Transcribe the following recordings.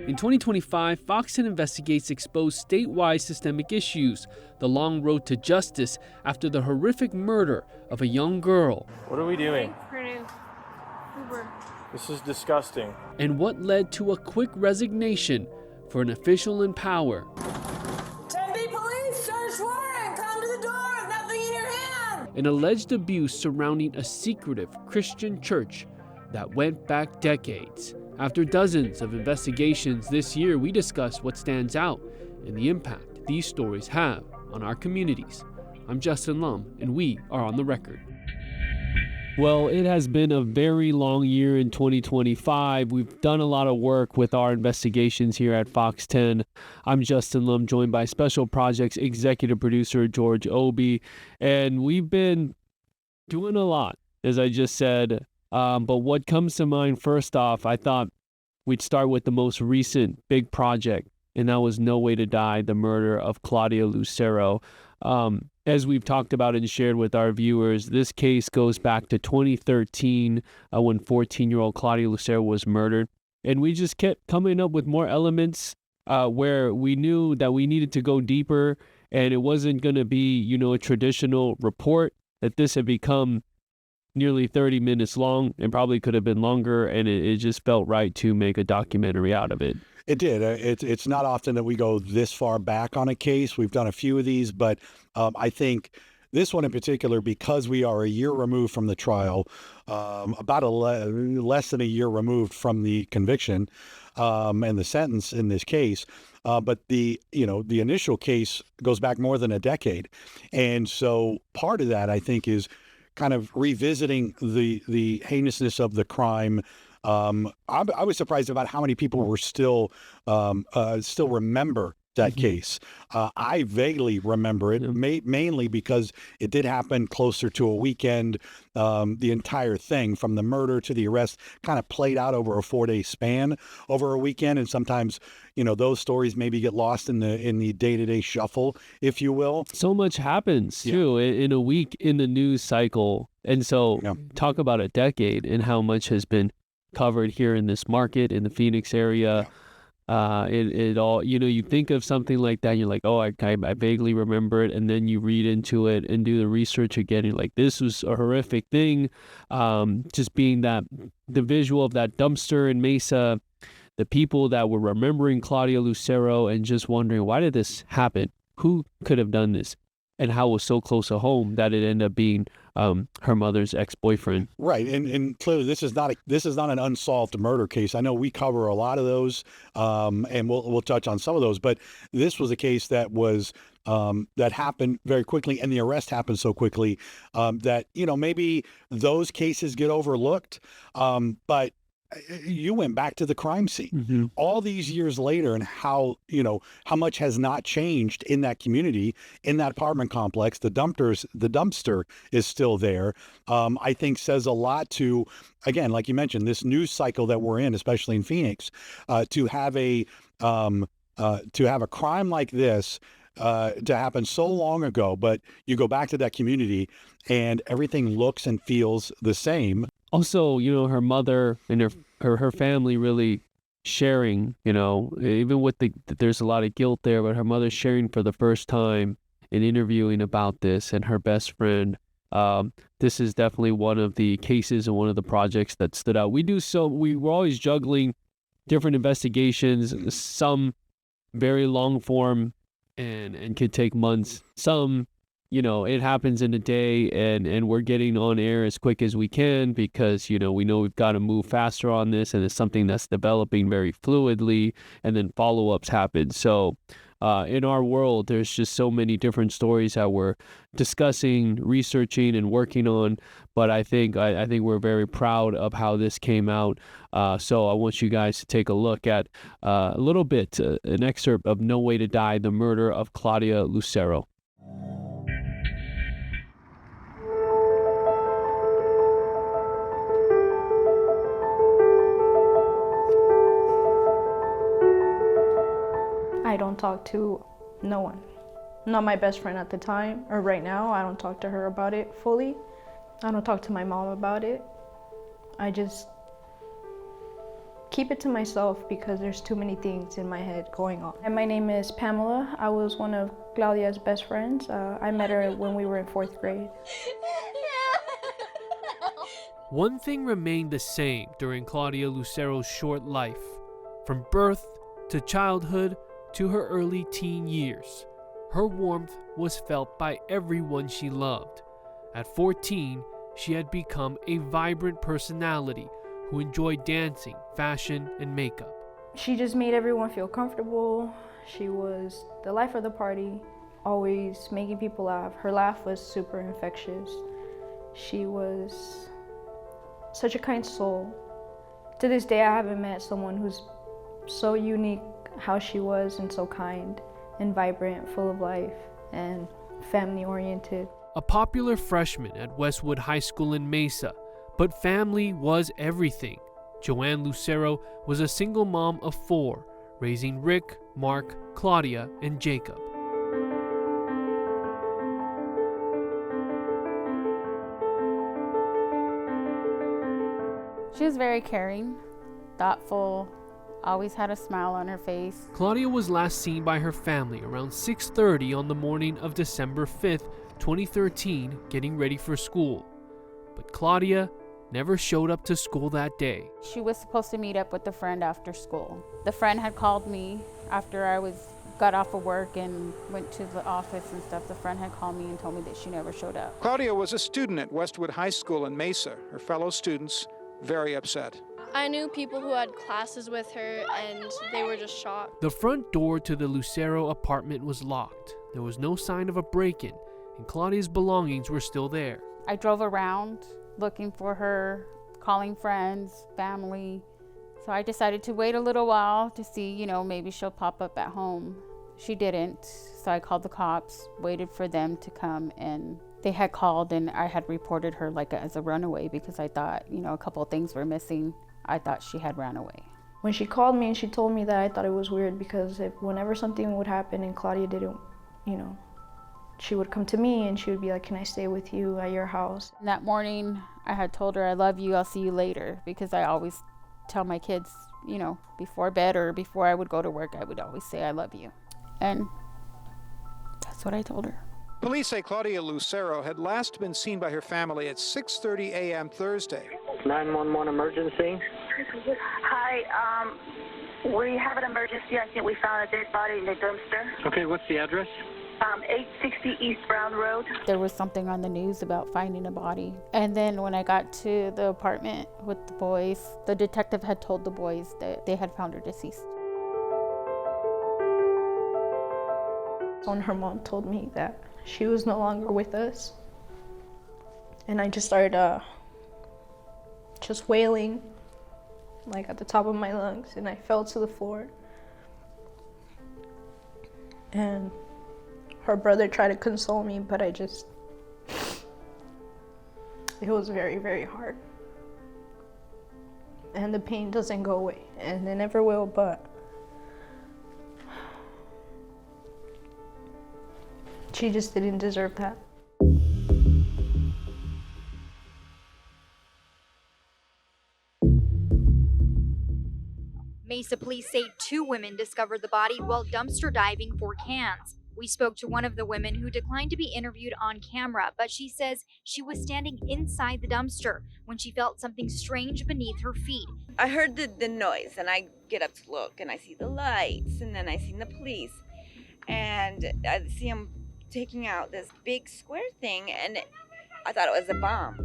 In 2025, Fox 10 Investigates exposed statewide systemic issues, the long road to justice after the horrific murder of a young girl. What are we doing? Uber. This is disgusting. And what led to a quick resignation for an official in power. Tempe police, search warrant, come to the door, nothing in your hand. An alleged abuse surrounding a secretive Christian church that went back decades. After dozens of investigations this year, we discuss what stands out and the impact these stories have on our communities. I'm Justin Lum, and we are on the record. Well, it has been a very long year in 2025. We've done a lot of work with our investigations here at Fox 10. I'm Justin Lum, joined by Special Projects Executive Producer George Obi, and we've been doing a lot, as I just said. But what comes to mind first off, I thought we'd start with the most recent big project, and that was No Way to Die, the murder of Claudia Lucero. As we've talked about and shared with our viewers, this case goes back to 2013 when 14-year-old Claudia Lucero was murdered. And we just kept coming up with more elements where we knew that we needed to go deeper, and it wasn't going to be, a traditional report, that this had become nearly 30 minutes long and probably could have been longer, and it just felt right to make a documentary out of it. It did. It's not often that we go this far back on a case. We've done a few of these, but I think this one in particular, because we are a year removed from the trial, about less than a year removed from the conviction and the sentence in this case. But the initial case goes back more than a decade. And so part of that, I think, is kind of revisiting the heinousness of the crime. I was surprised about how many people were still remember that case. I vaguely remember it, mainly because it did happen closer to a weekend. The entire thing, from the murder to the arrest, kind of played out over a 4-day span over a weekend. And sometimes, those stories maybe get lost in the day-to-day shuffle, if you will. So much happens, too, in a week in the news cycle. And so talk about a decade and how much has been covered here in this market, in the Phoenix area. It all, you think of something like that, and you're like, oh, I vaguely remember it, and then you read into it and do the research again, and you're like, this was a horrific thing. Just being the visual of that dumpster in Mesa, the people that were remembering Claudia Lucero and just wondering, why did this happen? Who could have done this? And how it was so close to home that it ended up being her mother's ex-boyfriend. Right, and clearly this is not an unsolved murder case. I know we cover a lot of those, and we'll touch on some of those. But this was a case that was that happened very quickly, and the arrest happened so quickly that maybe those cases get overlooked. But you went back to the crime scene all these years later, and how much has not changed in that community, in that apartment complex. The dumpster is still there. I think says a lot to, again, like you mentioned, this news cycle that we're in, especially in Phoenix, to have a crime like this to happen so long ago, but you go back to that community and everything looks and feels the same. Also, her mother and her family really sharing, even with there's a lot of guilt there, but her mother sharing for the first time and interviewing about this, and her best friend. This is definitely one of the cases and one of the projects that stood out. We were always juggling different investigations, some very long form and could take months, some it happens in a day, and we're getting on air as quick as we can because, we know we've got to move faster on this, and it's something that's developing very fluidly, and then follow-ups happen. So in our world, there's just so many different stories that we're discussing, researching, and working on. But I think we're very proud of how this came out. So I want you guys to take a look at a little bit, an excerpt of No Way to Die, the murder of Claudia Lucero. I don't talk to no one. Not my best friend at the time, or right now. I don't talk to her about it fully. I don't talk to my mom about it. I just keep it to myself because there's too many things in my head going on. And my name is Pamela. I was one of Claudia's best friends. I met her when we were in 4th grade. One thing remained the same during Claudia Lucero's short life. From birth to childhood to her early teen years, her warmth was felt by everyone she loved. At 14, she had become a vibrant personality who enjoyed dancing, fashion, and makeup. She just made everyone feel comfortable. She was the life of the party, always making people laugh. Her laugh was super infectious. She was such a kind soul. To this day, I haven't met someone who's so unique how she was and so kind and vibrant, full of life and family-oriented. A popular freshman at Westwood High School in Mesa, but family was everything. Joanne Lucero was a single mom of 4, raising Rick, Mark, Claudia, and Jacob. She was very caring, thoughtful, always had a smile on her face. Claudia was last seen by her family around 6:30 on the morning of December 5th, 2013, getting ready for school. But Claudia never showed up to school that day. She was supposed to meet up with a friend after school. The friend had called me after I got off of work and went to the office and stuff. The friend had called me and told me that she never showed up. Claudia was a student at Westwood High School in Mesa. Her fellow students very upset. I knew people who had classes with her and they were just shocked. The front door to the Lucero apartment was locked. There was no sign of a break-in, and Claudia's belongings were still there. I drove around looking for her, calling friends, family. So I decided to wait a little while to see, maybe she'll pop up at home. She didn't, so I called the cops, waited for them to come, and they had called and I had reported her as a runaway because I thought, a couple of things were missing. I thought she had ran away. When she called me and she told me that, I thought it was weird because whenever something would happen and Claudia didn't, she would come to me and she would be like, can I stay with you at your house? And that morning, I had told her, I love you, I'll see you later, because I always tell my kids, before bed or before I would go to work, I would always say, I love you. And that's what I told her. Police say Claudia Lucero had last been seen by her family at 6:30 a.m. Thursday. 911 emergency. Hi, we have an emergency. I think we found a dead body in the dumpster. Okay, what's the address? 860 East Brown Road. There was something on the news about finding a body. And then when I got to the apartment with the boys, the detective had told the boys that they had found her deceased. When her mom told me that she was no longer with us, and I just started just wailing at the top of my lungs, and I fell to the floor. And her brother tried to console me, but it was very, very hard. And the pain doesn't go away, and it never will, but she just didn't deserve that. Mesa police say 2 women discovered the body while dumpster diving for cans. We spoke to one of the women who declined to be interviewed on camera, but she says she was standing inside the dumpster when she felt something strange beneath her feet. I heard the noise and I get up to look and I see the lights and then I see the police and I see them taking out this big square thing and I thought it was a bomb.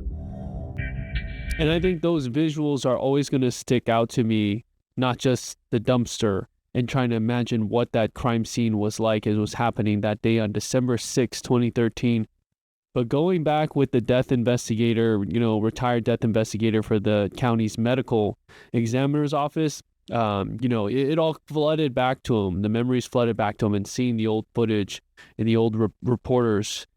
And I think those visuals are always going to stick out to me, not just the dumpster, and trying to imagine what that crime scene was like as it was happening that day on December 6, 2013. But going back with the death investigator, retired death investigator for the county's medical examiner's office, it all flooded back to him. The memories flooded back to him, and seeing the old footage and the old reporters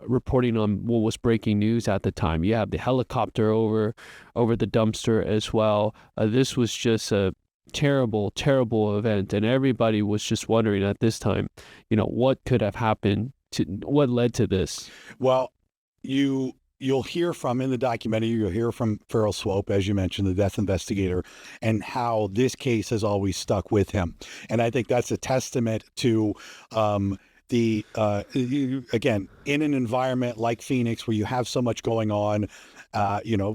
reporting on what was breaking news at the time. You have the helicopter over the dumpster as well. This was just a terrible, terrible event, and everybody was just wondering at this time, what could have happened, what led to this. Well, you you'll hear from in the documentary, you'll hear from Farrell Swope, as you mentioned, the death investigator, and how this case has always stuck with him. And I think that's a testament to again, in an environment like Phoenix where you have so much going on.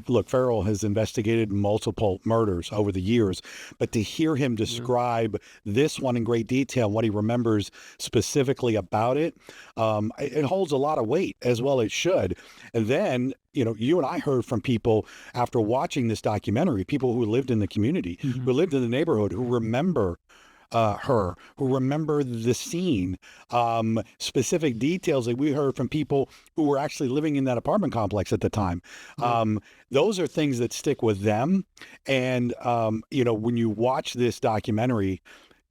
Look, Farrell has investigated multiple murders over the years, but to hear him describe this one in great detail, what he remembers specifically about it, it holds a lot of weight, as well it should. And then, you and I heard from people after watching this documentary, people who lived in the community, who lived in the neighborhood, who remember her, who remember the scene, specific details that we heard from people who were actually living in that apartment complex at the time. Those are things that stick with them. And, when you watch this documentary,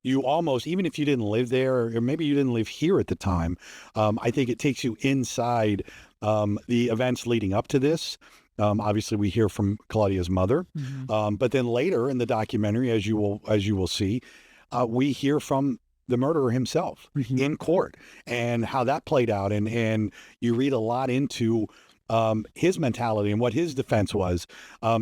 you almost, even if you didn't live there, or maybe you didn't live here at the time, I think it takes you inside the events leading up to this. Obviously, we hear from Claudia's mother, but then later in the documentary, as you will see, we hear from the murderer himself in court and how that played out. And you read a lot into his mentality and what his defense was.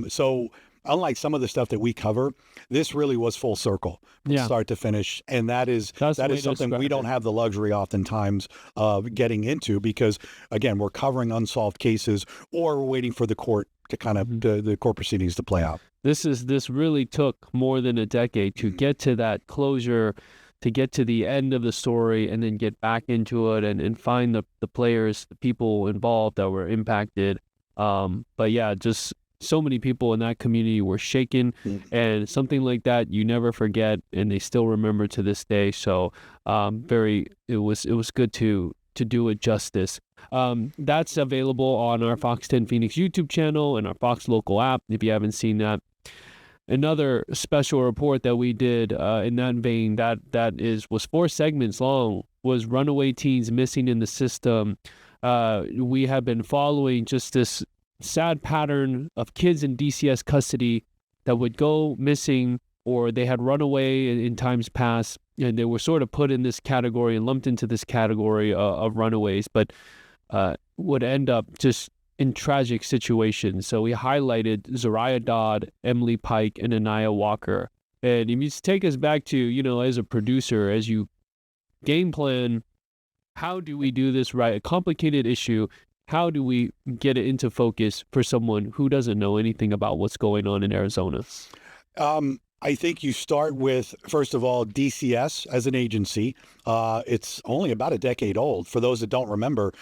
So unlike some of the stuff that we cover, this really was full circle from start to finish. And that is something we don't have the luxury oftentimes of getting into because, again, we're covering unsolved cases or we're waiting for the court to kind of the court proceedings to play out. This really took more than a decade to get to that closure, to get to the end of the story, and then get back into it and find the players, the people involved that were impacted. But yeah, just so many people in that community were shaken, and something like that you never forget, and they still remember to this day. So it was good to do it justice. That's available on our Fox 10 Phoenix YouTube channel and our Fox Local app if you haven't seen that. Another special report that we did in that vein was 4 segments long, was Runaway Teens Missing in the System. We have been following just this sad pattern of kids in DCS custody that would go missing, or they had run away in times past, and they were sort of put in this category and lumped into this category of runaways, but would end up just in tragic situations. So we highlighted Zariah Dodd, Emily Pike, and Anaya Walker. And if you take us back to, as a producer, as you game plan, how do we do this right? A complicated issue. How do we get it into focus for someone who doesn't know anything about what's going on in Arizona? I think you start with, first of all, DCS as an agency. It's only about a decade old. For those that don't remember,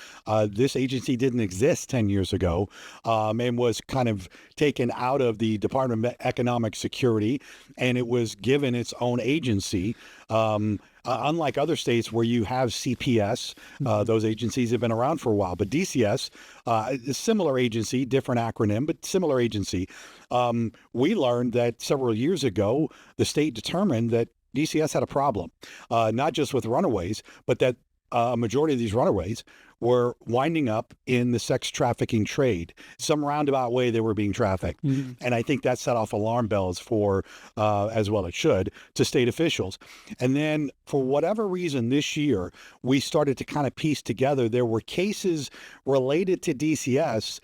this agency didn't exist 10 years ago and was kind of taken out of the Department of Economic Security, and it was given its own agency. Unlike other states where you have CPS, those agencies have been around for a while. But DCS, a similar agency, different acronym, but similar agency. We learned that several years ago, the state determined that DCS had a problem, not just with runaways, but that a majority of these runaways were winding up in the sex trafficking trade. Some roundabout way they were being trafficked. And I think that set off alarm bells for, as well it should, to state officials. And then for whatever reason this year, we started to kind of piece together, there were cases related to DCS,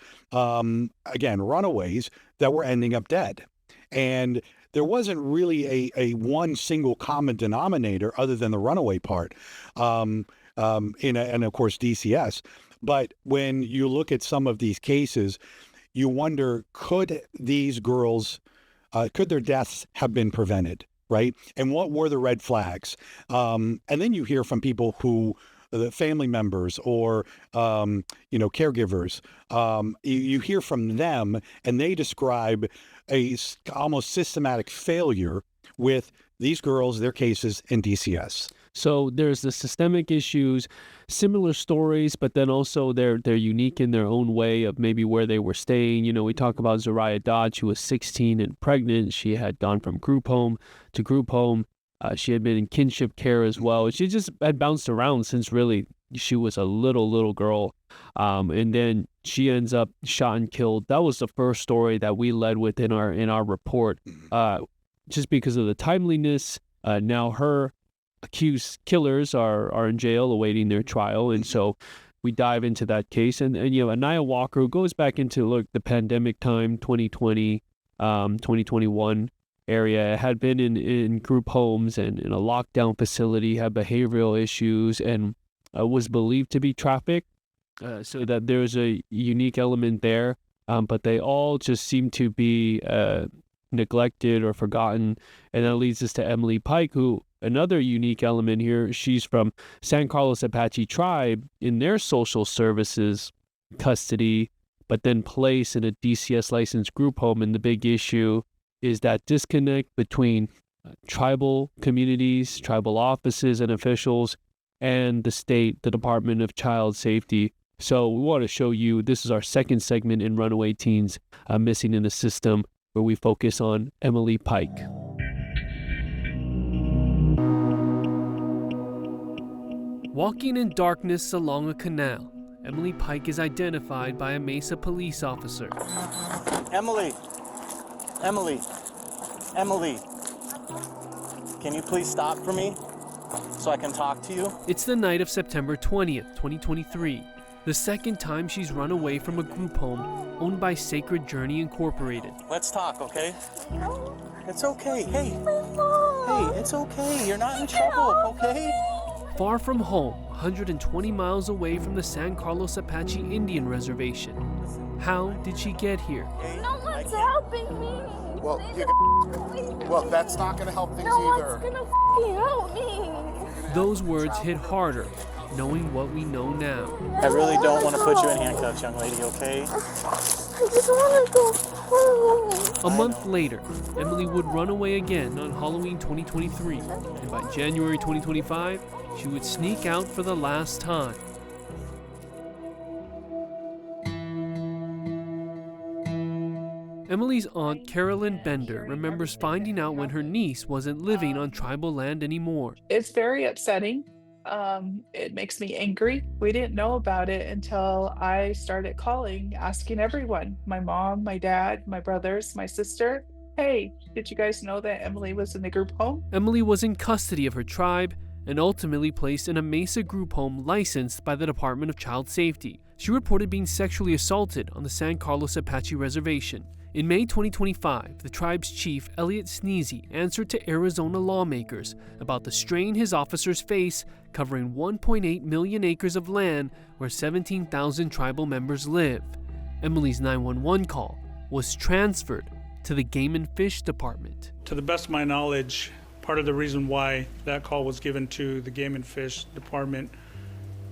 again, runaways, that were ending up dead. And there wasn't really a one single common denominator other than the runaway part. And of course DCS. But when you look at some of these cases, you wonder, could these girls, could their deaths have been prevented, right? And what were the red flags? And then you hear from people who, the family members or, caregivers, you hear from them and they describe a almost systematic failure with these girls, their cases in DCS. So there's the systemic issues, similar stories, but then also they're unique in their own way of maybe where they were staying. We talk about Zariah Dodd. She was 16 and pregnant. She had gone from group home to group home. She had been in kinship care as well. She just had bounced around since really she was a little girl. And then she ends up shot and killed. That was the first story that we led with in our report, just because of the timeliness. Now her accused killers are in jail awaiting their trial. And so we dive into that case. And Anaya Walker goes back into the pandemic time, 2020, 2021 area, had been in group homes and in a lockdown facility, had behavioral issues, and was believed to be trafficked. So that there's a unique element there, but they all just seem to be neglected or forgotten. And that leads us to Emily Pike, who, another unique element here, she's from San Carlos Apache tribe in their social services custody, but then placed in a DCS licensed group home. And the big issue is that disconnect between tribal communities, tribal offices and officials, and the state, the Department of Child Safety. So we want to show you, this is our second segment in Runaway Teens Missing in the System, where we focus on Emily Pike. Walking in darkness along a canal, Emily Pike is identified by a Mesa police officer. Emily, can you please stop for me so I can talk to you? It's the night of September 20th, 2023, the second time she's run away from a group home owned by Sacred Journey Incorporated. Let's talk, okay? It's okay. Hey, it's okay. You're not in trouble, okay? Far from home, 120 miles away from the San Carlos Apache Indian Reservation. How did she get here? No one's helping me. Well, that's not going to help things either. No one's gonna help me. Those words hit harder, knowing what we know now. I really don't want to put you in handcuffs, young lady, okay? I just want to go home. A month later, Emily would run away again on Halloween 2023, and by January 2025, she would sneak out for the last time. Emily's aunt, Carolyn Bender, remembers finding out when her niece wasn't living on tribal land anymore. It's very upsetting. It makes me angry. We didn't know about it until I started calling, asking everyone, my mom, my dad, my brothers, my sister, hey, did you guys know that Emily was in the group home? Emily was in custody of her tribe and ultimately placed in a Mesa group home licensed by the Department of Child Safety. She reported being sexually assaulted on the San Carlos Apache Reservation. In May 2025, the tribe's chief, Elliot Sneezy, answered to Arizona lawmakers about the strain his officers face covering 1.8 million acres of land where 17,000 tribal members live. Emily's 911 call was transferred to the Game and Fish Department. To the best of my knowledge, part of the reason why that call was given to the Game and Fish Department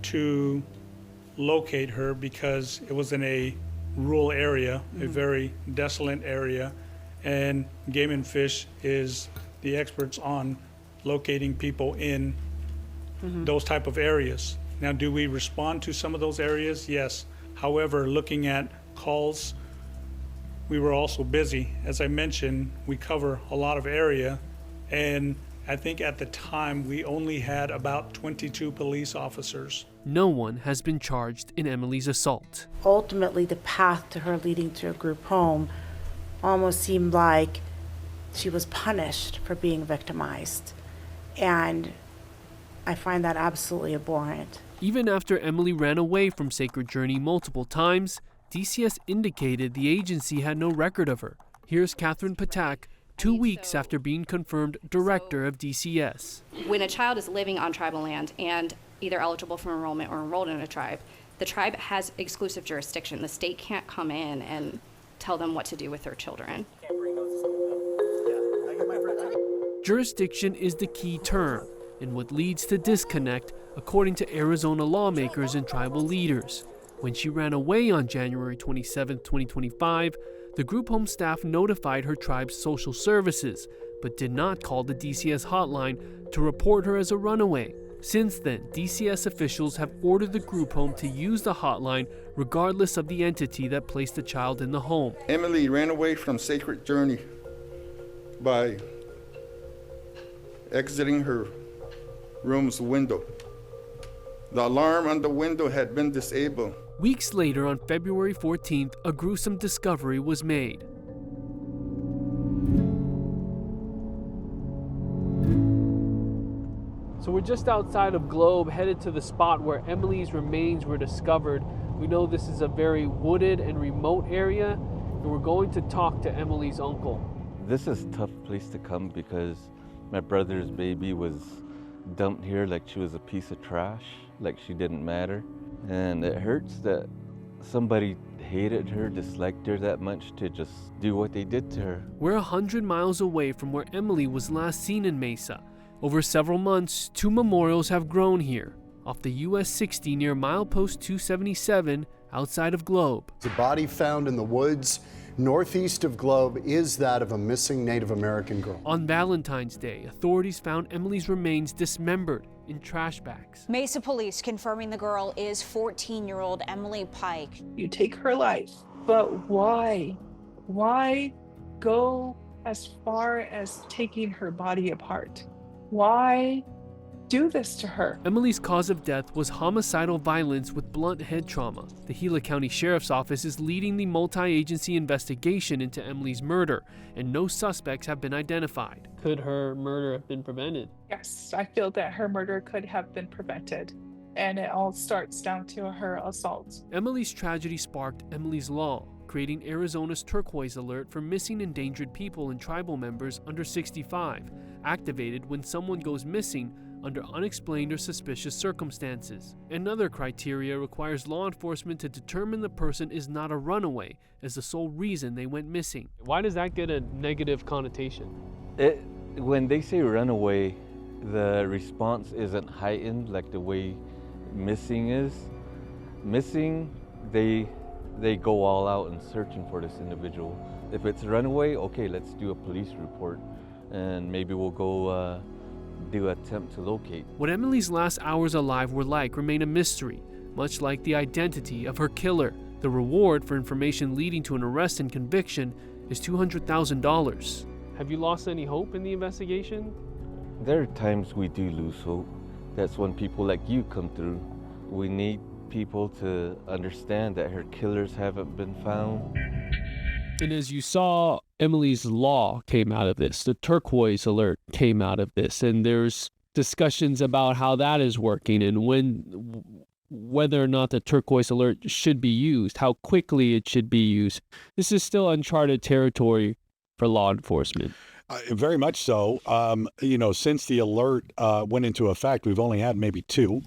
to locate her, because it was in a rural area, a very desolate area, and Game and Fish is the experts on locating people in those type of areas. Now, do we respond to some of those areas? Yes. However, looking at calls, we were also busy. As I mentioned, we cover a lot of area, and I think at the time we only had about 22 police officers. No one has been charged in Emily's assault. Ultimately, the path to her leading to a group home almost seemed like she was punished for being victimized. And I find that absolutely abhorrent. Even after Emily ran away from Sacred Journey multiple times, DCS indicated the agency had no record of her. Here's Catherine Patak, 2 weeks after being confirmed director of DCS. When a child is living on tribal land and either eligible for enrollment or enrolled in a tribe, the tribe has exclusive jurisdiction. The state can't come in and tell them what to do with their children. Jurisdiction is the key term, and what leads to disconnect, according to Arizona lawmakers and tribal leaders. When she ran away on January 27, 2025, the group home staff notified her tribe's social services, but did not call the DCS hotline to report her as a runaway. Since then, DCS officials have ordered the group home to use the hotline regardless of the entity that placed the child in the home. Emily ran away from Sacred Journey by exiting her room's window. The alarm on the window had been disabled. Weeks later, on February 14th, a gruesome discovery was made. So we're just outside of Globe, headed to the spot where Emily's remains were discovered. We know this is a very wooded and remote area, and we're going to talk to Emily's uncle. This is a tough place to come because my brother's baby was dumped here like she was a piece of trash, like she didn't matter. And it hurts that somebody hated her, disliked her that much to just do what they did to her. We're 100 miles away from where Emily was last seen in Mesa. Over several months, 2 memorials have grown here, off the US 60 near milepost 277 outside of Globe. The body found in the woods northeast of Globe is that of a missing Native American girl. On Valentine's Day, authorities found Emily's remains dismembered in trash bags. Mesa police confirming the girl is 14-year-old Emily Pike. You take her life, but why? Why go as far as taking her body apart? Why do this to her? Emily's cause of death was homicidal violence with blunt head trauma. The Gila County Sheriff's Office is leading the multi-agency investigation into Emily's murder, and no suspects have been identified. Could her murder have been prevented? Yes, I feel that her murder could have been prevented, and it all starts down to her assault. Emily's tragedy sparked Emily's Law, creating Arizona's turquoise alert for missing endangered people and tribal members under 65, activated when someone goes missing under unexplained or suspicious circumstances. Another criteria requires law enforcement to determine the person is not a runaway as the sole reason they went missing. Why does that get a negative connotation? When they say runaway, the response isn't heightened like the way missing is. Missing, they go all out in searching for this individual. If it's runaway, okay, let's do a police report and maybe we'll go do an attempt to locate. What Emily's last hours alive were like remain a mystery, much like the identity of her killer. The reward for information leading to an arrest and conviction is $200,000. Have you lost any hope in the investigation? There are times we do lose hope. That's when people like you come through. We need people to understand that her killers haven't been found. And as you saw, Emily's Law came out of this. The turquoise alert came out of this. And there's discussions about how that is working and whether or not the turquoise alert should be used, how quickly it should be used. This is still uncharted territory for law enforcement. Very much so. Since the alert went into effect, we've only had maybe 2.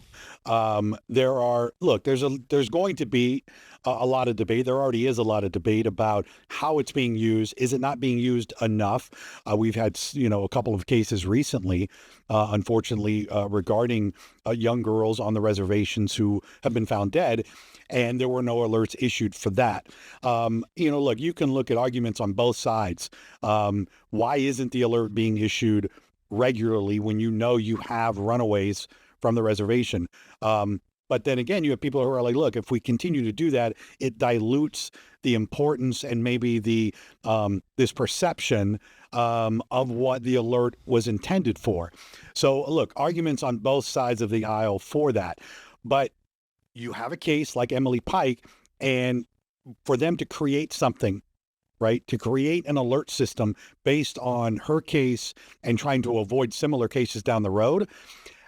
There's going to be a lot of debate. There already is a lot of debate about how it's being used. Is it not being used enough? We've had, a couple of cases recently, unfortunately, regarding young girls on the reservations who have been found dead, and there were no alerts issued for that. You can look at arguments on both sides. Why isn't the alert being issued regularly when you know you have runaways from the reservation? But then again, you have people who are like, look, if we continue to do that, it dilutes the importance and maybe the this perception of what the alert was intended for. So look, arguments on both sides of the aisle for that. But you have a case like Emily Pike, and for them to create something, right, to create an alert system based on her case and trying to avoid similar cases down the road,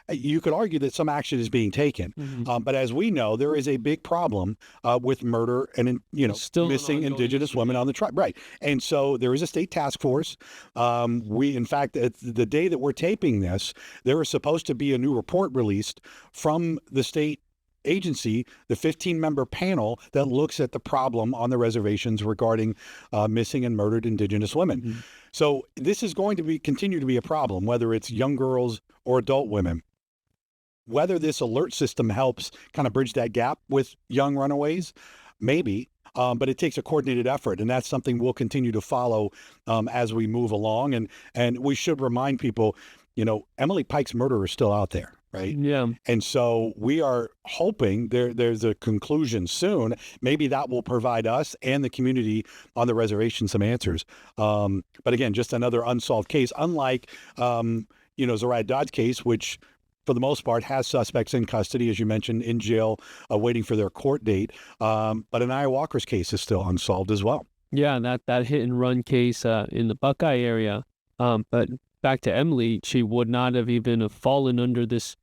you could argue that some action is being taken. Mm-hmm. But as we know, there is a big problem with murder and, still missing Indigenous women on the tribe. Right. And so there is a state task force. In fact, the day that we're taping this, there is supposed to be a new report released from the state agency, the 15-member panel that looks at the problem on the reservations regarding missing and murdered Indigenous women. Mm-hmm. So this is going to continue to be a problem, whether it's young girls or adult women. Whether this alert system helps kind of bridge that gap with young runaways, maybe, but it takes a coordinated effort, and that's something we'll continue to follow as we move along. And we should remind people, Emily Pike's murderer is still out there. Right. Yeah. And so we are hoping there's a conclusion soon. Maybe that will provide us and the community on the reservation some answers. But again, just another unsolved case, unlike, Zorad Dodd's case, which for the most part has suspects in custody, as you mentioned, in jail, waiting for their court date. But Anaya Walker's case is still unsolved as well. Yeah, that hit and run case in the Buckeye area. But back to Emily, she would not have even fallen under this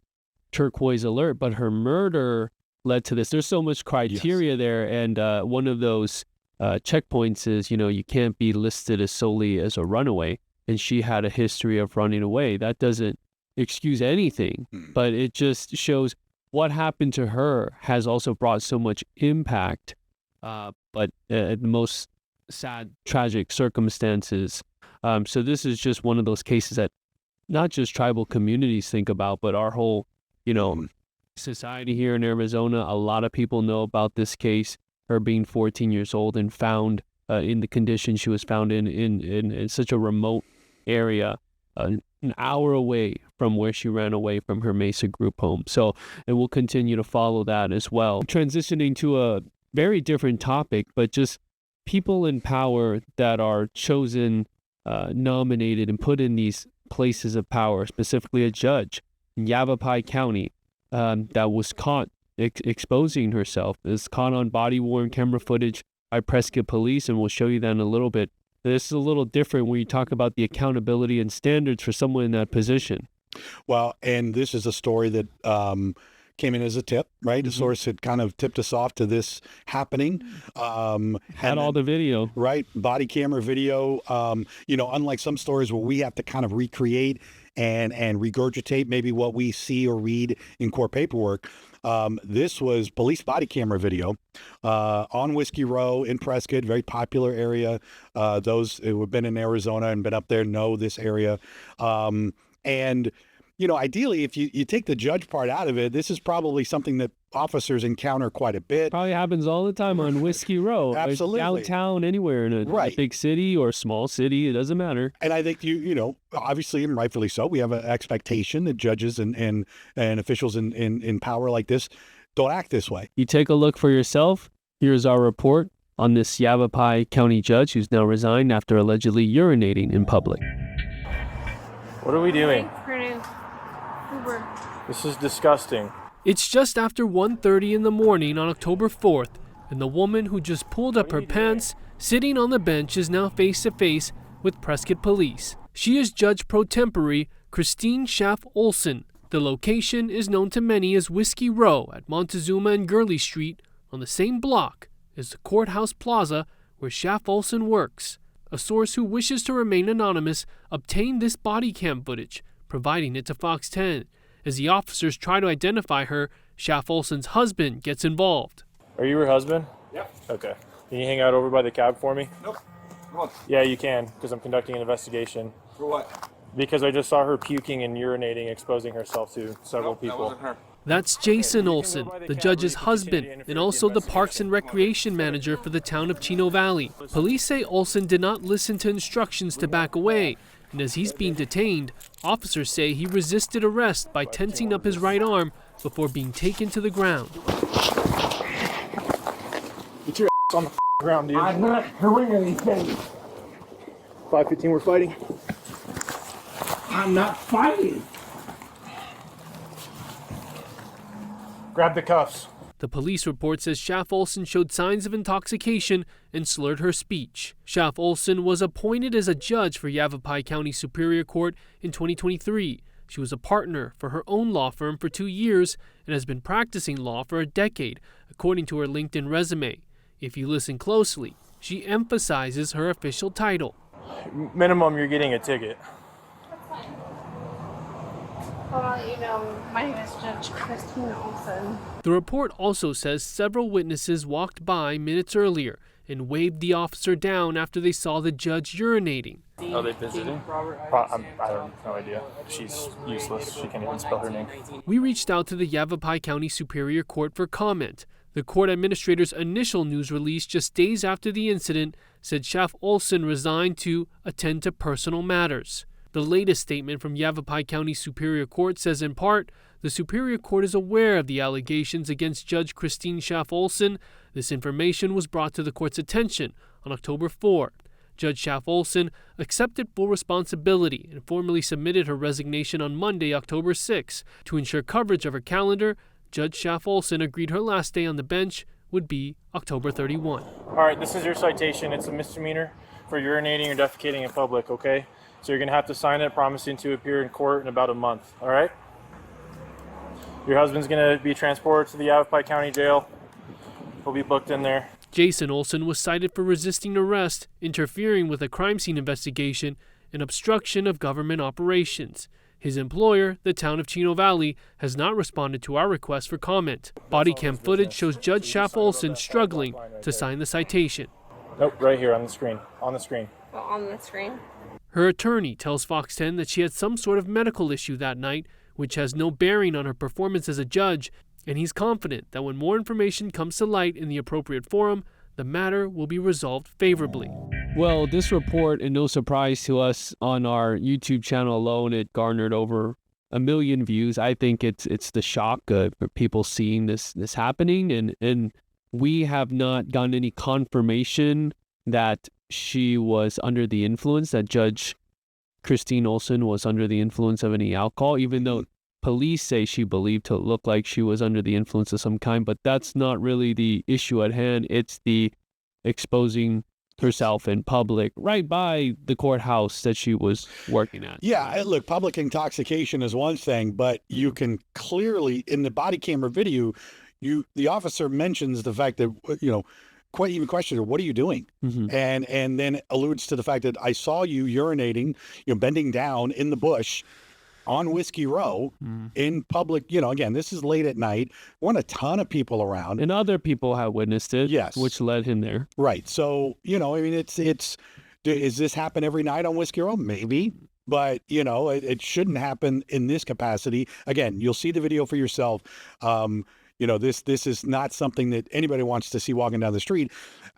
turquoise alert, but her murder led to this. There's so much criteria there, and one of those checkpoints is, you can't be listed as solely as a runaway, and she had a history of running away. That doesn't excuse anything, but it just shows what happened to her has also brought so much impact, but the most sad, tragic circumstances. So this is just one of those cases that not just tribal communities think about, but our whole, society here in Arizona. A lot of people know about this case, her being 14 years old and found in the condition she was found in such a remote area, an hour away from where she ran away from her Mesa group home. So, and we'll continue to follow that as well. Transitioning to a very different topic, but just people in power that are chosen, nominated, and put in these places of power, specifically a judge in Yavapai County that was caught exposing herself, is caught on body-worn camera footage by Prescott police, and we'll show you that in a little bit. This is a little different when you talk about the accountability and standards for someone in that position. Well, and this is a story that came in as a tip, right? A source had kind of tipped us off to this happening. Had all the video. Right, body camera video. Unlike some stories where we have to kind of recreate and regurgitate maybe what we see or read in court paperwork. This was police body camera video on Whiskey Row in Prescott, very popular area. Those who have been in Arizona and been up there know this area. Ideally, if you take the judge part out of it, this is probably something that officers encounter quite a bit. Probably happens all the time on Whiskey Row. Absolutely. Downtown, anywhere in a big city or small city, it doesn't matter. And I think obviously and rightfully so, we have an expectation that judges and officials in power like this don't act this way. You take a look for yourself. Here's our report on this Yavapai County judge who's now resigned after allegedly urinating in public. What are we doing? Uber. This is disgusting. It's just after 1:30 in the morning on October 4th, and the woman who just pulled up her pants, sitting on the bench, is now face to face with Prescott police. She is Judge Pro Tempore Christine Schaff Olson. The location is known to many as Whiskey Row at Montezuma and Gurley Street, on the same block as the Courthouse Plaza where Schaff Olson works. A source who wishes to remain anonymous obtained this body cam footage, providing it to Fox 10. As the officers try to identify her, Schaff Olson's husband gets involved. Are you her husband? Yep. Okay. Can you hang out over by the cab for me? Nope. Come on. Yeah, you can, because I'm conducting an investigation. For what? Because I just saw her puking and urinating, exposing herself to several people. That wasn't her. That's Jason Olson, the judge's husband, and also the Parks and Recreation Manager for the town of Chino Valley. Police say Olson did not listen to instructions to back away, and as he's being detained, officers say he resisted arrest by tensing up his right arm before being taken to the ground. Get your ass on the ground, dude. I'm not doing anything. 5:15, we're fighting. I'm not fighting. Grab the cuffs. The police report says Schaff Olson showed signs of intoxication and slurred her speech. Schaff Olson was appointed as a judge for Yavapai County Superior Court in 2023. She was a partner for her own law firm for 2 years and has been practicing law for a decade, according to her LinkedIn resume. If you listen closely, she emphasizes her official title. Minimum, you're getting a ticket. My name is Judge Christine Olson. The report also says several witnesses walked by minutes earlier and waved the officer down after they saw the judge urinating. Are they visiting? I have no idea. She's useless. She can't even spell her name. We reached out to the Yavapai County Superior Court for comment. The court administrator's initial news release just days after the incident said Schaff Olson resigned to attend to personal matters. The latest statement from Yavapai County Superior Court says in part, the Superior Court is aware of the allegations against Judge Christine Schaff Olson. This information was brought to the court's attention on October 4. Judge Schaff Olson accepted full responsibility and formally submitted her resignation on Monday, October 6. To ensure coverage of her calendar, Judge Schaff Olson agreed her last day on the bench would be October 31. All right, this is your citation. It's a misdemeanor for urinating or defecating in public, okay? So you're going to have to sign it promising to appear in court in about a month, all right? Your husband's going to be transported to the Pike County Jail. He'll be booked in there. Jason Olson was cited for resisting arrest, interfering with a crime scene investigation, and obstruction of government operations. His employer, the town of Chino Valley, has not responded to our request for comment. Body cam footage shows Judge Schaff Olson struggling to sign the citation. Nope, right here on the screen. On the screen. Well, on the screen. Her attorney tells Fox 10 that she had some sort of medical issue that night, which has no bearing on her performance as a judge, and he's confident that when more information comes to light in the appropriate forum, the matter will be resolved favorably. Well, this report, and no surprise to us, on our YouTube channel alone, it garnered over 1 million views. I think it's the shock of people seeing this happening, and we have not gotten any confirmation that she was under the influence, that Judge Christine Olson was under the influence of any alcohol, even though police say she believed to look like she was under the influence of some kind, but that's not really the issue at hand. It's the exposing herself in public right by the courthouse that she was working at. Yeah, look, public intoxication is one thing, but you can clearly, in the body camera video, the officer mentions the fact that, quite even questions her, what are you doing? Mm-hmm. And then alludes to the fact that I saw you urinating, bending down in the bush on Whiskey Row in public. Again, this is late at night. Weren't a ton of people around. And other people have witnessed it, yes, which led him there. Right. So, does this happen every night on Whiskey Row? Maybe. But, it shouldn't happen in this capacity. Again, you'll see the video for yourself. This is not something that anybody wants to see walking down the street.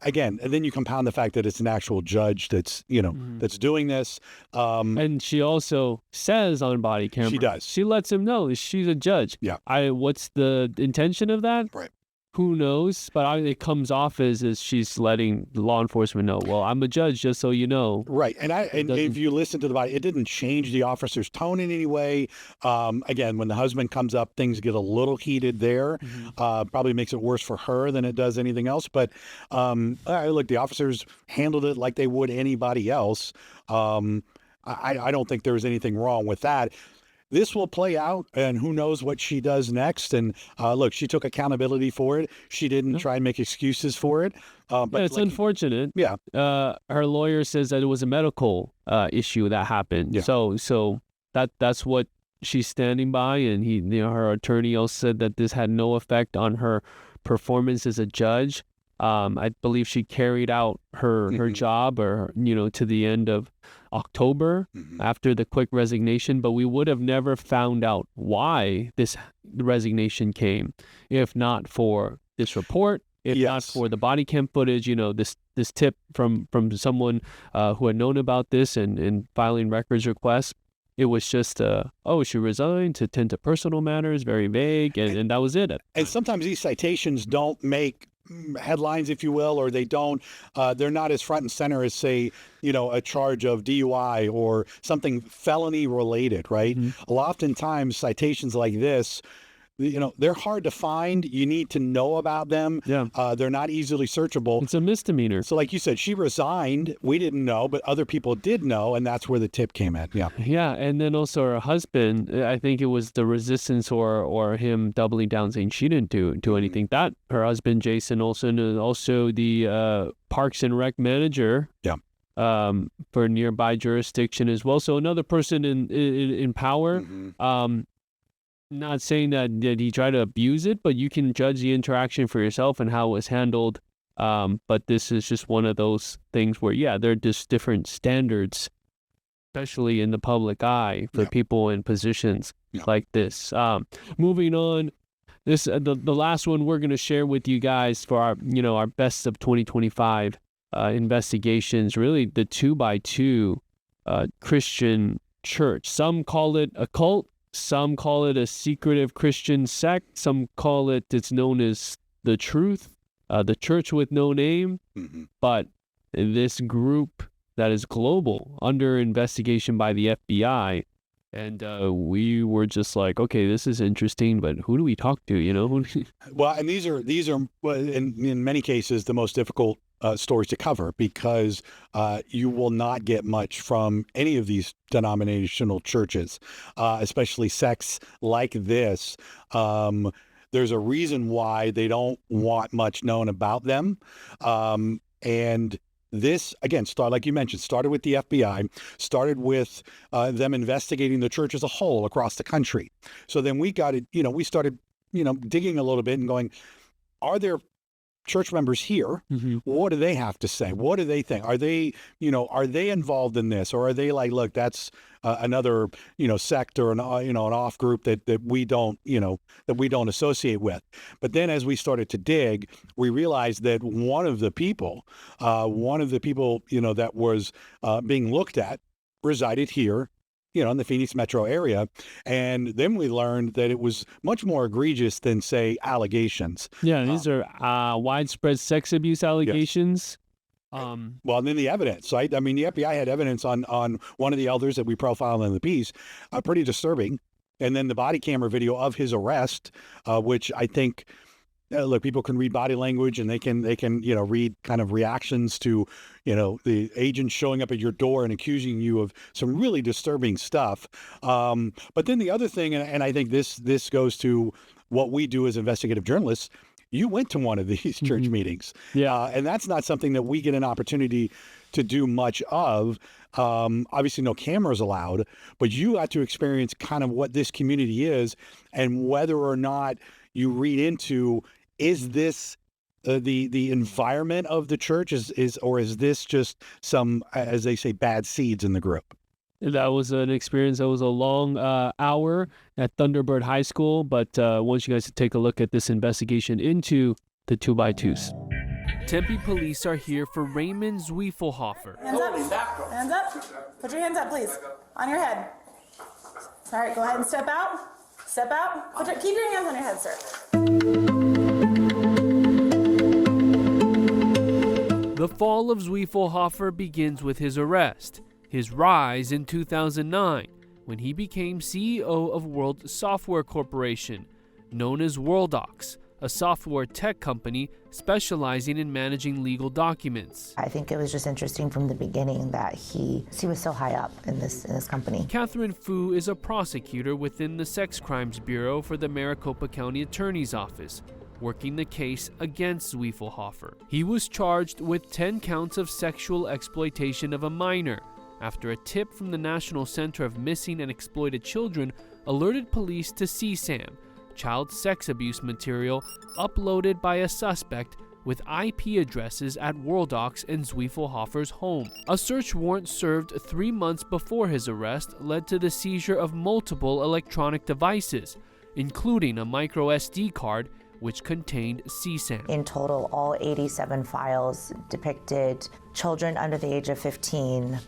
Again, and then you compound the fact that it's an actual judge that's, that's doing this. And she also says on body camera. She does. She lets him know she's a judge. Yeah. What's the intention of that? Right. Who knows? But it comes off as she's letting law enforcement know, well, I'm a judge, just so you know. Right. And if you listen to the body, it didn't change the officer's tone in any way. Again, when the husband comes up, things get a little heated there. Probably makes it worse for her than it does anything else. But look, the officers handled it like they would anybody else. I don't think there was anything wrong with that. This will play out, and who knows what she does next. And look, she took accountability for it. She didn't try and make excuses for it. But it's unfortunate. Yeah. Her lawyer says that it was a medical issue that happened. Yeah. So that's what she's standing by. And her attorney also said that this had no effect on her performance as a judge. I believe she carried out her job, or to the end of October after the quick resignation, but we would have never found out why this resignation came if not for this report, if not for the body cam footage, this tip from someone who had known about this and filing records requests. It was just, she resigned to tend to personal matters, very vague, and that was it. And sometimes these citations don't make headlines, if you will, or they don't, they're not as front and center as, say, a charge of DUI or something felony related, right? Oftentimes citations like this, they're hard to find. You need to know about them. Yeah. They're not easily searchable. It's a misdemeanor. So like you said, she resigned. We didn't know, but other people did know, and that's where the tip came in. Yeah. Yeah, and then also her husband, I think it was the resistance or him doubling down saying she didn't do anything. That her husband, Jason Olson, is also the Parks and Rec manager. Yeah. For nearby jurisdiction as well. So another person in power. Not saying that he tried to abuse it, but you can judge the interaction for yourself and how it was handled. But this is just one of those things where, there are just different standards, especially in the public eye for people in positions like this. Moving on, this the last one we're going to share with you guys for our best of 2025 investigations. Really, the 2x2 Christian church. Some call it a cult. Some call it a secretive Christian sect. Some call it's known as the truth, the church with no name. But this group that is global, under investigation by the FBI. And we were just like, okay, this is interesting, but who do we talk to, Well, and these are in many cases, the most difficult stories to cover because you will not get much from any of these denominational churches, especially sects like this. There's a reason why they don't want much known about them. And this, again, like you mentioned, started with the FBI, started with them investigating the church as a whole across the country. So then we started, digging a little bit and going, are there church members here? What do they have to say? What do they think? Are they involved in this, or are they like, look, that's another, sect or an off group that we don't associate with? But then as we started to dig, we realized that one of the people that was being looked at resided here, in the Phoenix metro area. And then we learned that it was much more egregious than, say, allegations. Yeah, these are widespread sex abuse allegations. Yes. Well, and then the evidence, right? I mean, the FBI had evidence on one of the elders that we profiled in the piece, pretty disturbing. And then the body camera video of his arrest, which I think, look, people can read body language and they can read kind of reactions to, the agent showing up at your door and accusing you of some really disturbing stuff. But then the other thing, and I think this goes to what we do as investigative journalists, you went to one of these church meetings. Yeah. And that's not something that we get an opportunity to do much of. Obviously no cameras allowed, but you got to experience kind of what this community is and whether or not you read into, is this the environment of the church or is this just some, as they say, bad seeds in the group? That was an experience. That was a long hour at Thunderbird High School, but I want you guys to take a look at this investigation into the 2x2s. Tempe police are here for Raymond Zwiefelhofer. Hands up. Hands up. Put your hands up, please. On your head. All right, go ahead and step out. Step out. Keep your hands on your head, sir. The fall of Zwiefelhofer begins with his arrest, his rise in 2009, when he became CEO of World Software Corporation, known as Worldox, a software tech company specializing in managing legal documents. I think it was just interesting from the beginning that he was so high up in this company. Catherine Fu is a prosecutor within the Sex Crimes Bureau for the Maricopa County Attorney's Office, working the case against Zwiefelhofer. He was charged with 10 counts of sexual exploitation of a minor after a tip from the National Center of Missing and Exploited Children alerted police to CSAM, child sex abuse material uploaded by a suspect with IP addresses at Worldox and Zwiefelhofer's home. A search warrant served 3 months before his arrest led to the seizure of multiple electronic devices, including a micro SD card which contained CSAM. In total, all 87 files depicted children under the age of 15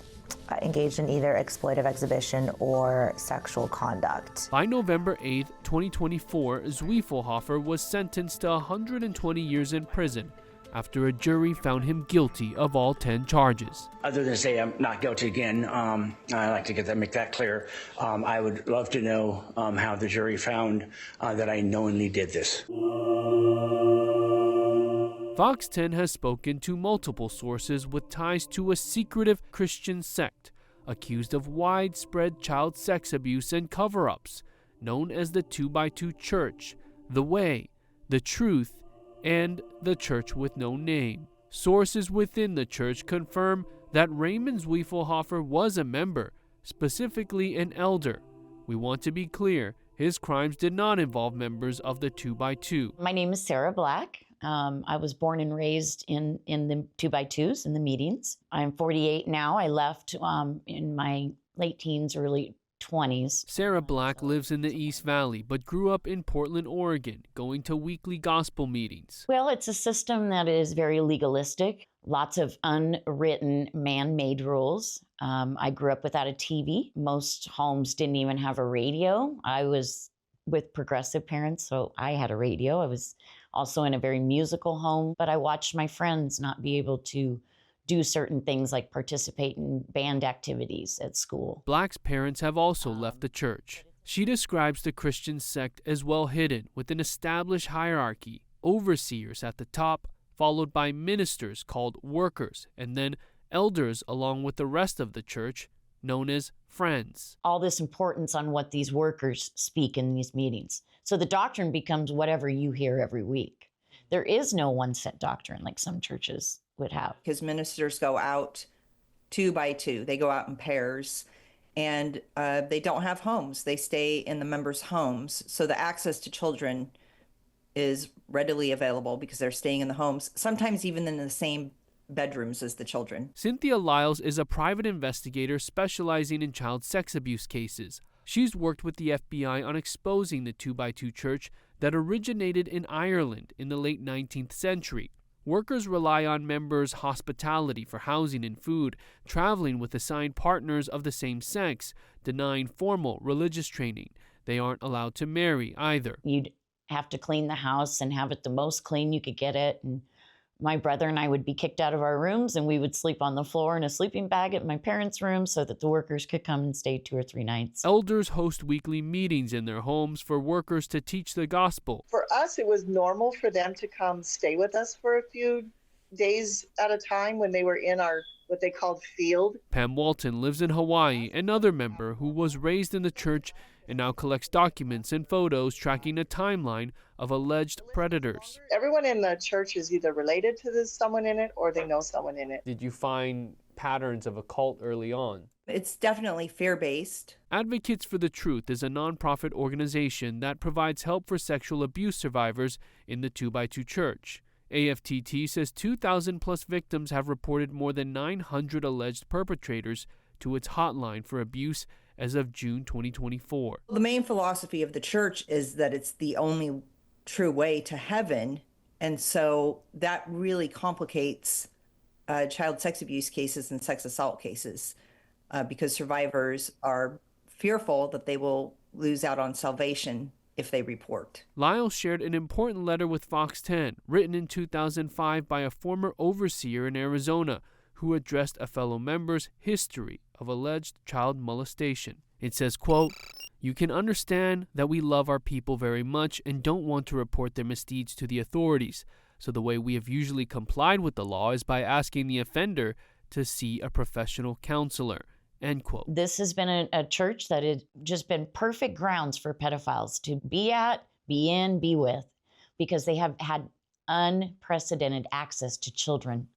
engaged in either exploitive exhibition or sexual conduct. By November 8, 2024, Zwiefelhofer was sentenced to 120 years in prison after a jury found him guilty of all 10 charges. Other than say I'm not guilty again, I like to make that clear. I would love to know how the jury found that I knowingly did this. Fox 10 has spoken to multiple sources with ties to a secretive Christian sect accused of widespread child sex abuse and cover-ups, known as the 2x2 Church, the Way, the Truth, and the Church with No Name. Sources within the church confirm that Raymond Zwiefelhofer was a member, specifically an elder. We want to be clear, his crimes did not involve members of the 2x2. My name is Sarah Black. I was born and raised in the 2x2s, in the meetings. I'm 48 now. I left in my late teens, early 20s. Sarah Black lives in the East Valley, but grew up in Portland, Oregon, going to weekly gospel meetings. Well, it's a system that is very legalistic, lots of unwritten man-made rules. I grew up without a TV. Most homes didn't even have a radio. I was with progressive parents, so I had a radio. I was also in a very musical home, but I watched my friends not be able to do certain things like participate in band activities at school. Black's parents have also left the church. She describes the Christian sect as well hidden with an established hierarchy, overseers at the top, followed by ministers called workers, and then elders along with the rest of the church, known as friends. All this importance on what these workers speak in these meetings. So the doctrine becomes whatever you hear every week. There is no one set doctrine like some churches would have. Because ministers go out 2 by 2. They go out in pairs, and they don't have homes. They stay in the members' homes. So the access to children is readily available because they're staying in the homes, sometimes even in the same bedrooms as the children. Cynthia Lyles is a private investigator specializing in child sex abuse cases. She's worked with the FBI on exposing the 2 by 2 church that originated in Ireland in the late 19th century. Workers rely on members' hospitality for housing and food, traveling with assigned partners of the same sex, denying formal religious training. They aren't allowed to marry either. You'd have to clean the house and have it the most clean you could get it. And my brother and I would be kicked out of our rooms, and we would sleep on the floor in a sleeping bag at my parents' room so that the workers could come and stay 2 or 3 nights. Elders host weekly meetings in their homes for workers to teach the gospel. For us, it was normal for them to come stay with us for a few days at a time when they were in our what they called field. Pam Walton lives in Hawaii, another member who was raised in the church and now collects documents and photos tracking a timeline of alleged predators. Everyone in the church is either related to someone in it or they know someone in it. Did you find patterns of a cult early on? It's definitely fear-based. Advocates for the Truth is a nonprofit organization that provides help for sexual abuse survivors in the 2 by 2 church. AFTT says 2,000 plus victims have reported more than 900 alleged perpetrators to its hotline for abuse as of June 2024. The main philosophy of the church is that it's the only true way to heaven, and so that really complicates child sex abuse cases and sex assault cases because survivors are fearful that they will lose out on salvation if they report. Lyle shared an important letter with Fox 10, written in 2005 by a former overseer in Arizona who addressed a fellow member's history of alleged child molestation. It says, quote, "You can understand that we love our people very much and don't want to report their misdeeds to the authorities. So the way we have usually complied with the law is by asking the offender to see a professional counselor." End quote. This has been a church that has just been perfect grounds for pedophiles to be at, be in, be with, because they have had unprecedented access to children.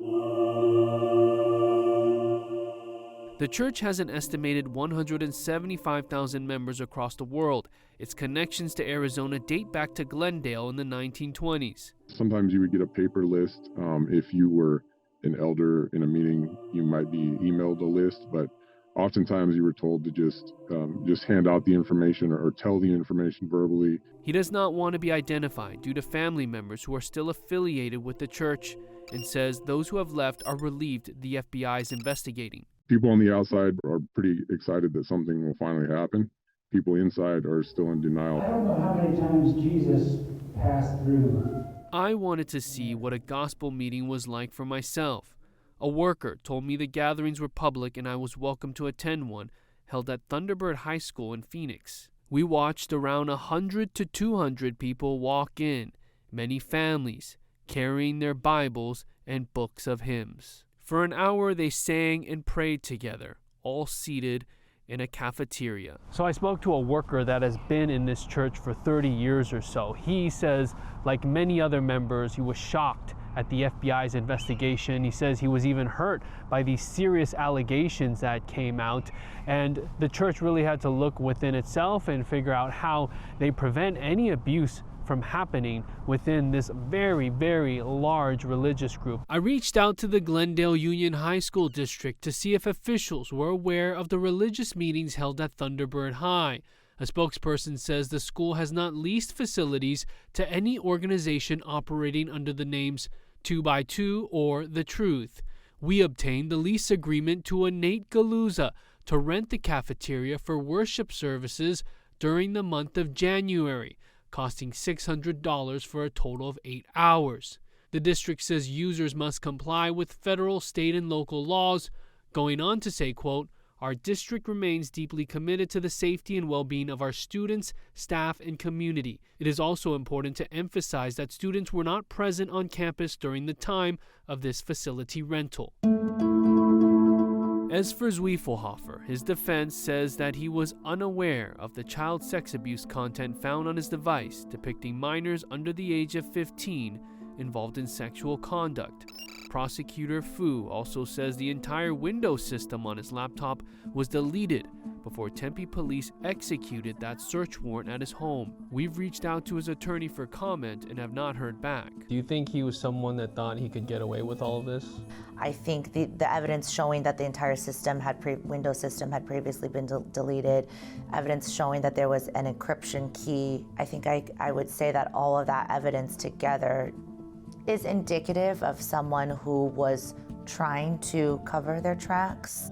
The church has an estimated 175,000 members across the world. Its connections to Arizona date back to Glendale in the 1920s. Sometimes you would get a paper list. If you were an elder in a meeting, you might be emailed a list, but oftentimes you were told to just hand out the information or tell the information verbally. He does not want to be identified due to family members who are still affiliated with the church, and says those who have left are relieved the FBI is investigating. People on the outside are pretty excited that something will finally happen. People inside are still in denial. I don't know how many times Jesus passed through. I wanted to see what a gospel meeting was like for myself. A worker told me the gatherings were public and I was welcome to attend one held at Thunderbird High School in Phoenix. We watched around 100 to 200 people walk in, many families carrying their Bibles and books of hymns. For an hour, they sang and prayed together, all seated in a cafeteria. So I spoke to a worker that has been in this church for 30 years or so. He says, like many other members, he was shocked at the FBI's investigation. He says he was even hurt by these serious allegations that came out, and the church really had to look within itself and figure out how they prevent any abuse from happening within this very, very large religious group. I reached out to the Glendale Union High School District to see if officials were aware of the religious meetings held at Thunderbird High. A spokesperson says the school has not leased facilities to any organization operating under the names 2 by 2 or The Truth. We obtained the lease agreement to a Nate Galuza to rent the cafeteria for worship services during the month of January, costing $600 for a total of 8 hours. The district says users must comply with federal, state, and local laws, going on to say, quote, Our district remains deeply committed to the safety and well-being of our students, staff, and community. It is also important to emphasize that students were not present on campus during the time of this facility rental. As for Zwiefelhofer, his defense says that he was unaware of the child sex abuse content found on his device depicting minors under the age of 15 involved in sexual conduct. Prosecutor Fu also says the entire Windows system on his laptop was deleted before Tempe police executed that search warrant at his home. We've reached out to his attorney for comment and have not heard back. Do you think he was someone that thought he could get away with all of this? I think the evidence showing that the entire system Windows system had previously been deleted, evidence showing that there was an encryption key, I think I would say that all of that evidence together is indicative of someone who was trying to cover their tracks.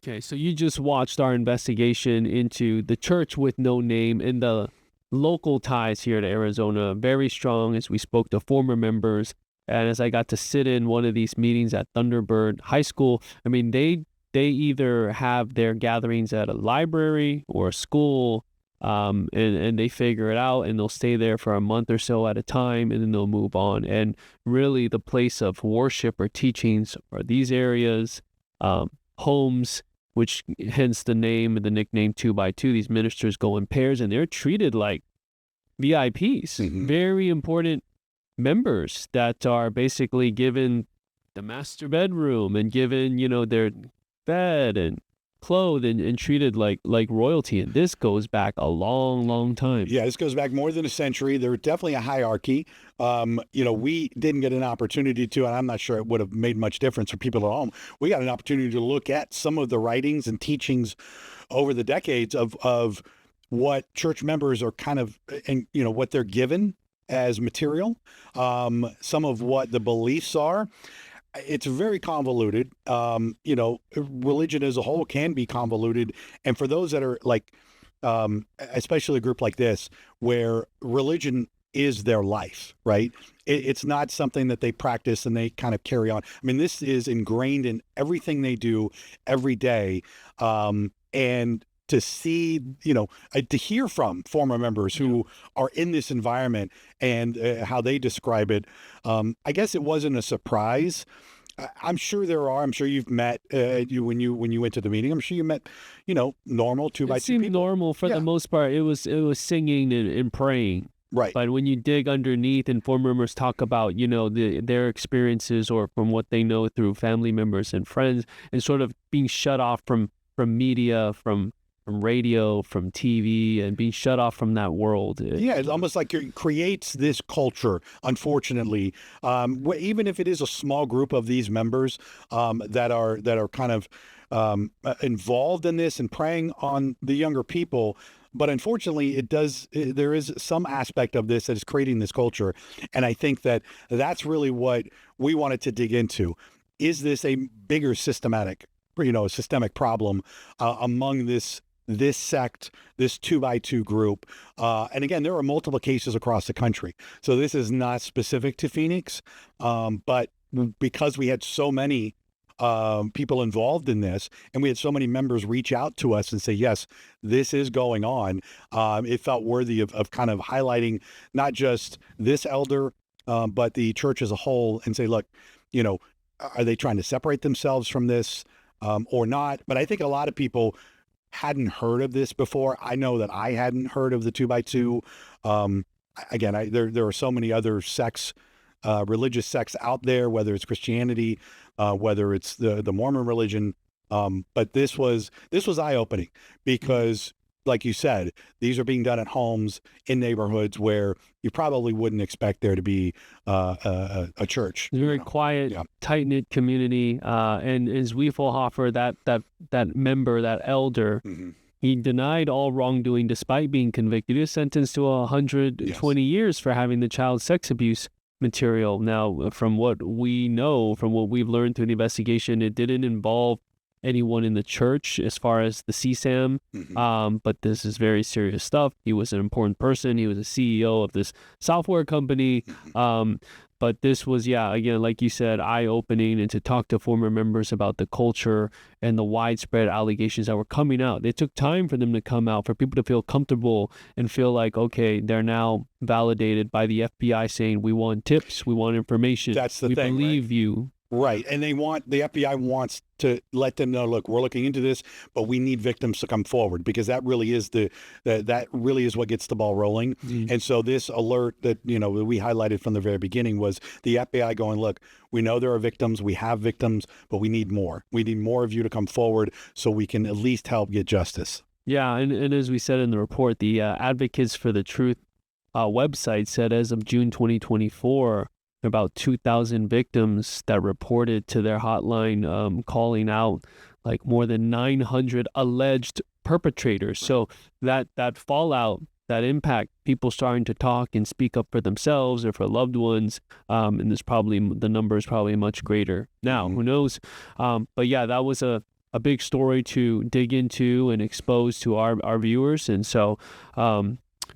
Okay, so you just watched our investigation into the church with no name, and the local ties here to Arizona very strong as we spoke to former members. And as I got to sit in one of these meetings at Thunderbird High School, I mean, they either have their gatherings at a library or a school, and they figure it out, and they'll stay there for a month or so at a time, and then they'll move on. And really the place of worship or teachings are these areas, homes, which hence the name and the nickname 2x2. These ministers go in pairs, and they're treated like VIPs, very important members that are basically given the master bedroom and given, their bed and clothed and treated like royalty. And this goes back a long time. Yeah, this goes back more than a century. There's definitely a hierarchy. We didn't get an opportunity to, and I'm not sure it would have made much difference for people at home. We got an opportunity to look at some of the writings and teachings over the decades of what church members are kind of, and what they're given as material, some of what the beliefs are. It's very convoluted. Religion as a whole can be convoluted. And for those that are like, especially a group like this, where religion is their life, right? It's not something that they practice and they kind of carry on. I mean, this is ingrained in everything they do every day. And to see, to hear from former members who are in this environment and how they describe it, I guess it wasn't a surprise. I'm sure there are. I'm sure you've met when you went to the meeting. I'm sure you met, normal 2x2 It seemed people. normal for the most part. It was singing and praying. Right. But when you dig underneath and former members talk about, their experiences or from what they know through family members and friends, and sort of being shut off from media, from radio, from TV, and being shut off from that world. Yeah, it's almost like it creates this culture, unfortunately, even if it is a small group of these members that are kind of involved in this and preying on the younger people. But unfortunately, there is some aspect of this that is creating this culture. And I think that's really what we wanted to dig into. Is this a bigger systemic problem among this sect, this 2x2 group? And again, there are multiple cases across the country. So this is not specific to Phoenix, but because we had so many people involved in this, and we had so many members reach out to us and say, yes, this is going on, it felt worthy of kind of highlighting not just this elder, but the church as a whole, and say, look, are they trying to separate themselves from this or not? But I think a lot of people hadn't heard of this before. I know that I hadn't heard of the 2x2. Again, there are so many other sects, religious sects out there, whether it's Christianity, whether it's the Mormon religion. But this was eye-opening because, like you said, these are being done at homes in neighborhoods where you probably wouldn't expect there to be a church. It's a very quiet, tight-knit community. And as Zwiefelhofer, that member, that elder, he denied all wrongdoing despite being convicted. He was sentenced to 120 years for having the child sex abuse material. Now, from what we know, from what we've learned through the investigation, it didn't involve anyone in the church as far as the CSAM, but this is very serious stuff. He was an important person. He was a CEO of this software company. But this was, again, like you said, eye-opening, and to talk to former members about the culture and the widespread allegations that were coming out. It took time for them to come out, for people to feel comfortable and feel like, okay, they're now validated by the FBI saying, we want tips, we want information. That's the we thing, believe right? you. Right. And the FBI wants to let them know, look, we're looking into this, but we need victims to come forward, because that really is that really is what gets the ball rolling. And so this alert that, we highlighted from the very beginning was the FBI going, look, we know there are victims, we have victims, but we need more. We need more of you to come forward so we can at least help get justice. Yeah. And as we said in the report, the Advocates for the Truth website said as of June 2024, about 2,000 victims that reported to their hotline, calling out like more than 900 alleged perpetrators. So that fallout, that impact, people starting to talk and speak up for themselves or for loved ones, and the number is probably much greater now. Who knows? But yeah, that was a big story to dig into and expose to our viewers. And so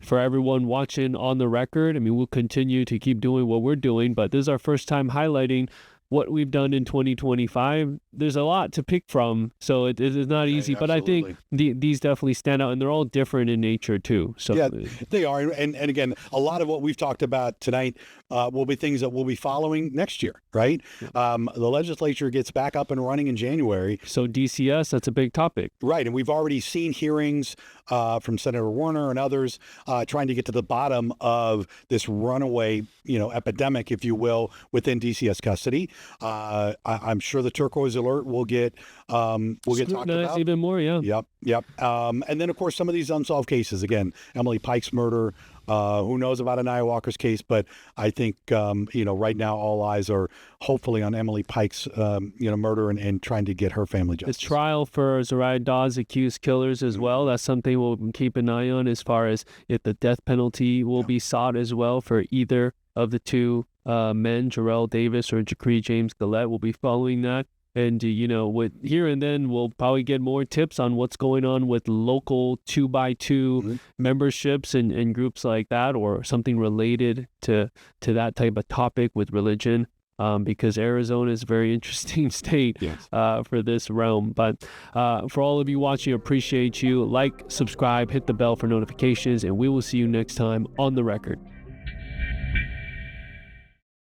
for everyone watching On the Record, I mean, we'll continue to keep doing what we're doing, but this is our first time highlighting what we've done in 2025. There's a lot to pick from, so it is not easy, but I think these definitely stand out, and they're all different in nature too. So yeah, they are. And again, a lot of what we've talked about tonight will be things that we'll be following next year, right? The legislature gets back up and running in January. So DCS, that's a big topic. Right, and we've already seen hearings from Senator Warner and others trying to get to the bottom of this runaway, epidemic, if you will, within DCS custody. I'm sure the turquoise alert will get talked about even more. Yeah. Yep. And then of course some of these unsolved cases. Again, Emily Pike's murder. Who knows about Anaya Walker's case? But I think right now all eyes are hopefully on Emily Pike's murder and trying to get her family justice. The trial for Zariah Dawes' accused killers as well. That's something we'll keep an eye on, as far as if the death penalty will be sought as well for either of the two men, Jarrell Davis or Jacree James Gillette. We'll be following that. And, with here and then, we'll probably get more tips on what's going on with local 2x2 memberships and groups like that, or something related to that type of topic with religion, because Arizona is a very interesting state for this realm. But for all of you watching, appreciate you. Like, subscribe, hit the bell for notifications, and we will see you next time on The Record.